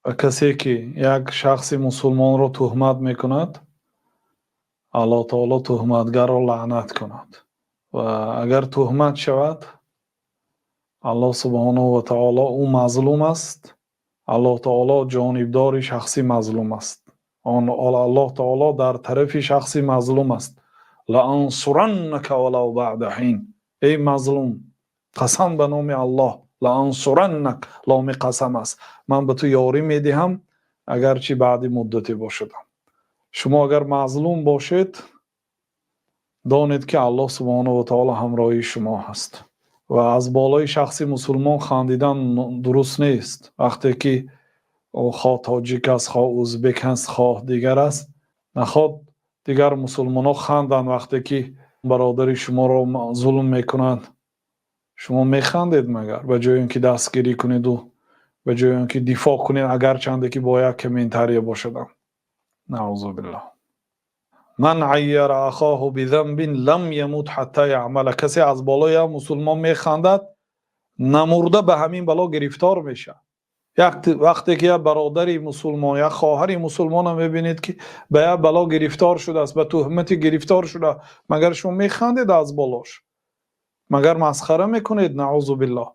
و کسی که یک شخص مسلمان را تهمت میکند، الله تعالی تهمتگر را لعنت کند و اگر تهمت شود، الله سبحانه و تعالی او مظلوم است، الله تعالی جانبدار شخصی مظلوم است. الله تعالی در طرف شخصی مظلوم است. لانصرنک ولو بعد حین. ای مظلوم، قسم به نام الله، لانصرنک، لام قسم است، من به تو یاری میدهم اگرچه بعد مدتی باشد. شما اگر مظلوم باشید، دانید که الله سبحانه و تعالی همراه شما هست و از بالای شخصی مسلمان خندیدن درست نیست. وقتی که خواه تاجیک است، خواه ازبک است، خواه دیگر است، نخواد دیگر مسلمان ها خندند. وقتی که برادر شما را ظلم میکنند، شما میخندید مگر؟ به جای اینکه دستگیری کنید و به جای اینکه دفاع کنید، اگر چنده که با یک کمنتری باشد. نعوذ بالله. من عیر اخاه بذنب لم یموت حتی یعمل. کسی از بالای مسلمان میخندد، نمرده به همین بلا گرفتار میشه. وقتی که یک برادری مسلمان یا خواهری مسلمان هم میبینید که به یک بلا گرفتار شده است، به تهمت گرفتار شده، مگر شما میخندید از بالاش؟ مگر مسخره میکنید؟ نعوذ بالله.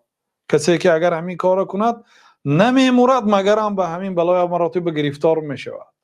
کسی که اگر همین کار کند نمیمورد، مگر هم به همین بلای مراتب گرفتار میشود.